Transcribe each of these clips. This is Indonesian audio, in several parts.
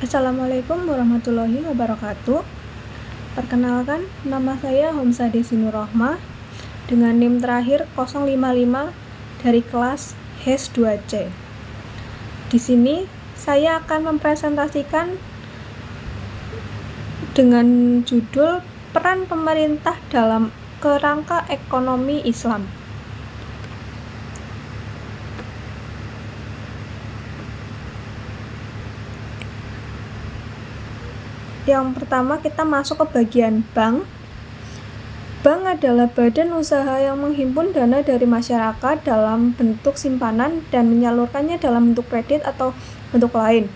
Assalamualaikum warahmatullahi wabarakatuh. Perkenalkan, nama saya Homsa Desi Nurrohmah dengan NIM terakhir 055 dari kelas HES 2C. Di sini saya akan mempresentasikan dengan judul Peran Pemerintah dalam Kerangka Ekonomi Islam. Yang pertama kita masuk ke bagian bank. Bank adalah badan usaha yang menghimpun dana dari masyarakat dalam bentuk simpanan dan menyalurkannya dalam bentuk kredit atau bentuk lain.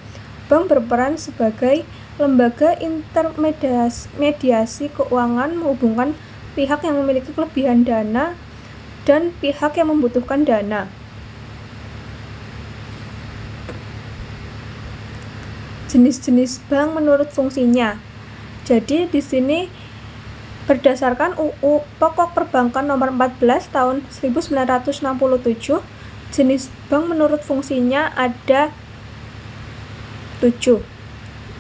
Bank berperan sebagai lembaga intermediasi keuangan menghubungkan pihak yang memiliki kelebihan dana dan pihak yang membutuhkan dana. Jenis-jenis bank menurut fungsinya. Jadi di sini berdasarkan UU Pokok Perbankan Nomor 14 Tahun 1967, jenis bank menurut fungsinya ada 7.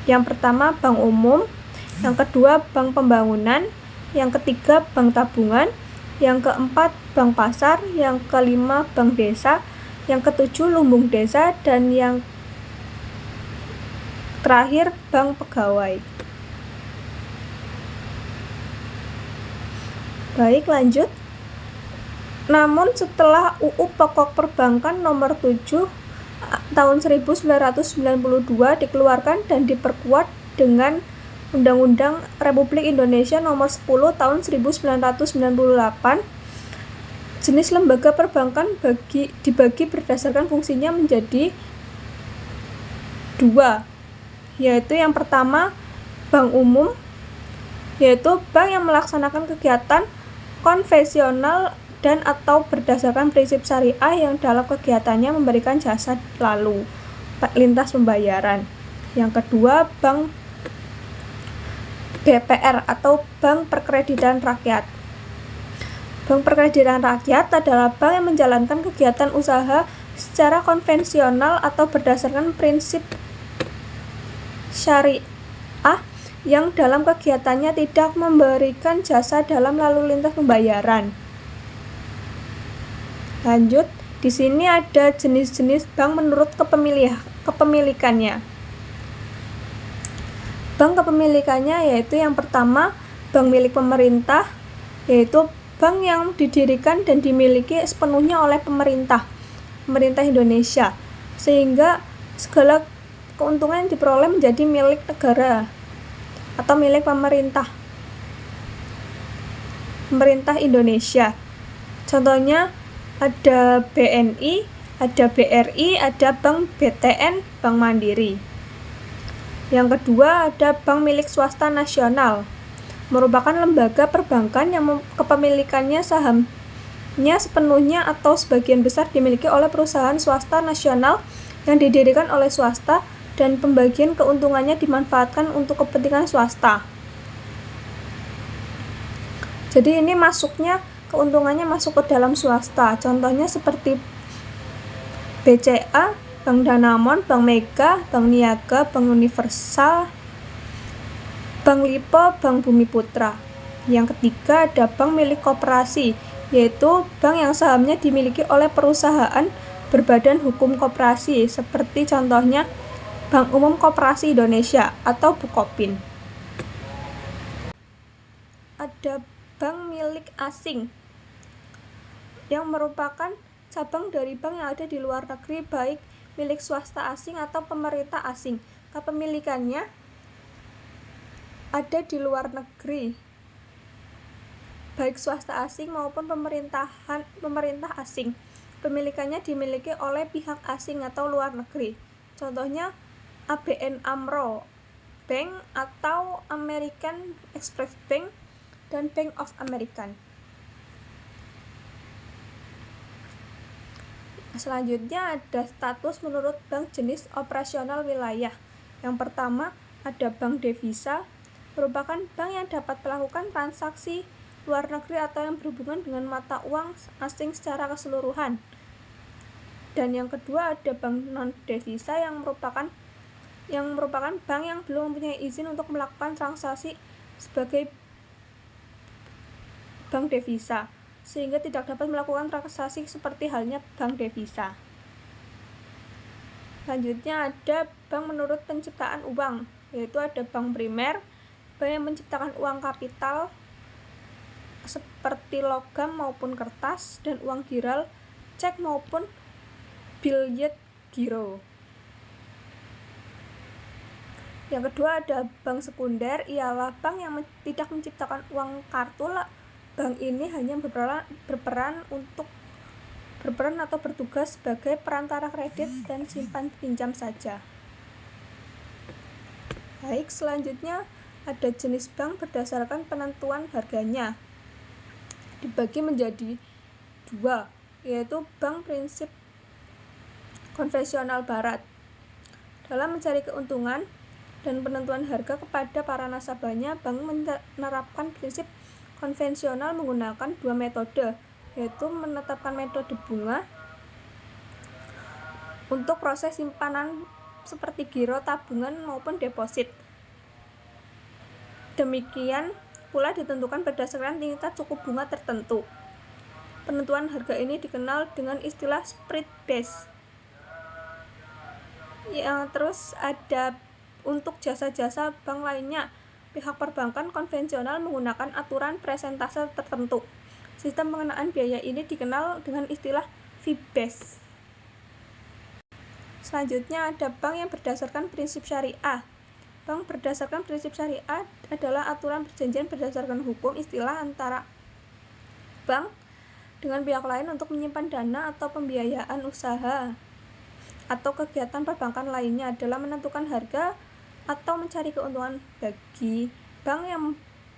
Yang pertama bank umum, yang kedua bank pembangunan, yang ketiga bank tabungan, yang keempat bank pasar, yang kelima bank desa, yang ketujuh lumbung desa, dan yang terakhir bank pegawai. Baik, lanjut. Namun setelah UU Pokok Perbankan Nomor 7 tahun 1992 dikeluarkan dan diperkuat dengan Undang-Undang Republik Indonesia Nomor 10 tahun 1998, jenis lembaga perbankan dibagi berdasarkan fungsinya menjadi 2, yaitu yang pertama bank umum, yaitu bank yang melaksanakan kegiatan konvensional dan atau berdasarkan prinsip syariah yang dalam kegiatannya memberikan jasa lalu lintas pembayaran. Yang kedua bank BPR atau Bank Perkreditan Rakyat. Bank Perkreditan Rakyat adalah bank yang menjalankan kegiatan usaha secara konvensional atau berdasarkan prinsip syariah yang dalam kegiatannya tidak memberikan jasa dalam lalu lintas pembayaran. Lanjut, di sini ada jenis-jenis bank menurut kepemilikannya. Bank kepemilikannya yaitu yang pertama bank milik pemerintah, yaitu bank yang didirikan dan dimiliki sepenuhnya oleh pemerintah Indonesia, sehingga segala keuntungan yang diperoleh menjadi milik negara atau milik pemerintah Indonesia. Contohnya ada BNI, ada BRI, ada Bank BTN, Bank Mandiri. Yang kedua ada bank milik swasta nasional, merupakan lembaga perbankan yang kepemilikannya sahamnya sepenuhnya atau sebagian besar dimiliki oleh perusahaan swasta nasional yang didirikan oleh swasta dan pembagian keuntungannya dimanfaatkan untuk kepentingan swasta. Jadi ini keuntungannya masuk ke dalam swasta. Contohnya seperti BCA, Bank Danamon, Bank Mega, Bank Niaga, Bank Universal, Bank Lipo, Bank Bumi Putra. Yang ketiga ada bank milik koperasi, yaitu bank yang sahamnya dimiliki oleh perusahaan berbadan hukum koperasi, seperti contohnya Bank Umum Koperasi Indonesia atau Bukopin. Ada bank milik asing yang merupakan cabang dari bank yang ada di luar negeri, baik milik swasta asing atau pemerintah asing. Kepemilikannya ada di luar negeri, baik swasta asing maupun pemerintah asing. Pemilikannya dimiliki oleh pihak asing atau luar negeri. Contohnya ABN AMRO Bank atau American Express Bank dan Bank of America. Selanjutnya ada status menurut bank jenis operasional wilayah. Yang pertama ada bank devisa, merupakan bank yang dapat melakukan transaksi luar negeri atau yang berhubungan dengan mata uang asing secara keseluruhan. Dan yang kedua ada bank non devisa yang merupakan yang merupakan bank yang belum mempunyai izin untuk melakukan transaksi sebagai bank devisa, sehingga tidak dapat melakukan transaksi seperti halnya bank devisa. Selanjutnya ada bank menurut penciptaan uang, yaitu ada bank primer, bank yang menciptakan uang kapital seperti logam maupun kertas, dan uang giral, cek maupun biljet giro. Yang kedua ada bank sekunder, ialah bank yang tidak menciptakan uang kartu. Bank ini hanya berperan atau bertugas sebagai perantara kredit dan simpan pinjam saja. Baik, selanjutnya ada jenis bank berdasarkan penentuan harganya. Dibagi menjadi dua, yaitu bank prinsip konvensional barat. Dalam mencari keuntungan dan penentuan harga kepada para nasabahnya, bank menerapkan prinsip konvensional menggunakan dua metode, yaitu menetapkan metode bunga untuk proses simpanan seperti giro, tabungan, maupun deposit. Demikian pula ditentukan berdasarkan tingkat suku bunga tertentu. Penentuan harga ini dikenal dengan istilah spread base. Terus ada untuk jasa-jasa bank lainnya, pihak perbankan konvensional menggunakan aturan persentase tertentu. Sistem pengenaan biaya ini dikenal dengan istilah fee base. Selanjutnya ada bank yang berdasarkan prinsip syariah. Bank berdasarkan prinsip syariah adalah aturan perjanjian berdasarkan hukum istilah antara bank dengan pihak lain untuk menyimpan dana atau pembiayaan usaha atau kegiatan perbankan lainnya dalam menentukan harga atau mencari keuntungan. Bagi bank yang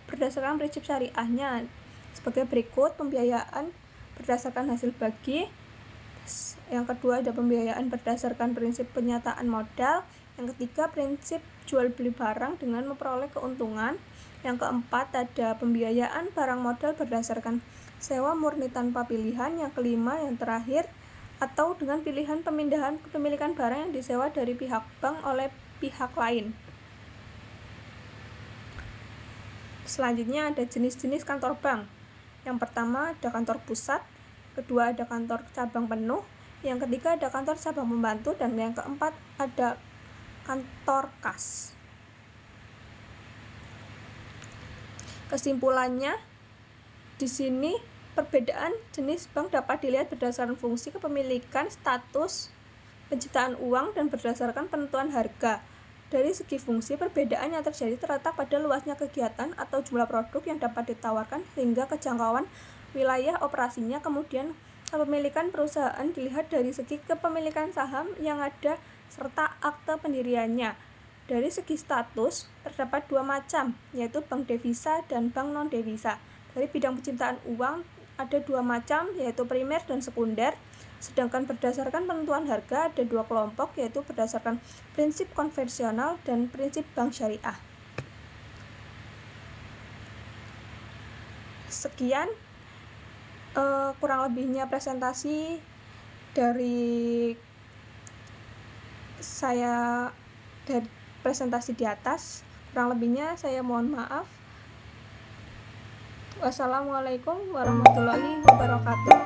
berdasarkan prinsip syariahnya sebagai berikut: pembiayaan berdasarkan hasil bagi. Yang kedua ada pembiayaan berdasarkan prinsip penyataan modal. Yang ketiga prinsip jual beli barang dengan memperoleh keuntungan. Yang keempat ada pembiayaan barang modal berdasarkan sewa murni tanpa pilihan. Yang kelima, yang terakhir, atau dengan pilihan pemindahan kepemilikan barang yang disewa dari pihak bank oleh pihak lain. Selanjutnya ada jenis-jenis kantor bank. Yang pertama ada kantor pusat, kedua ada kantor cabang penuh, yang ketiga ada kantor cabang pembantu, dan yang keempat ada kantor kas. Kesimpulannya, di sini perbedaan jenis bank dapat dilihat berdasarkan fungsi kepemilikan, status, penciptaan uang, dan berdasarkan penentuan harga. Dari segi fungsi, perbedaan yang terjadi terletak pada luasnya kegiatan atau jumlah produk yang dapat ditawarkan hingga kejangkauan wilayah operasinya. Kemudian, kepemilikan perusahaan dilihat dari segi kepemilikan saham yang ada serta akte pendiriannya. Dari segi status, terdapat dua macam, yaitu bank devisa dan bank non-devisa. Dari bidang penciptaan uang, ada dua macam, yaitu primer dan sekunder. Sedangkan berdasarkan penentuan harga ada dua kelompok, yaitu berdasarkan prinsip konvensional dan prinsip bank syariah. Sekian kurang lebihnya presentasi dari saya, dari presentasi di atas. Kurang lebihnya saya mohon maaf. Wassalamualaikum warahmatullahi wabarakatuh.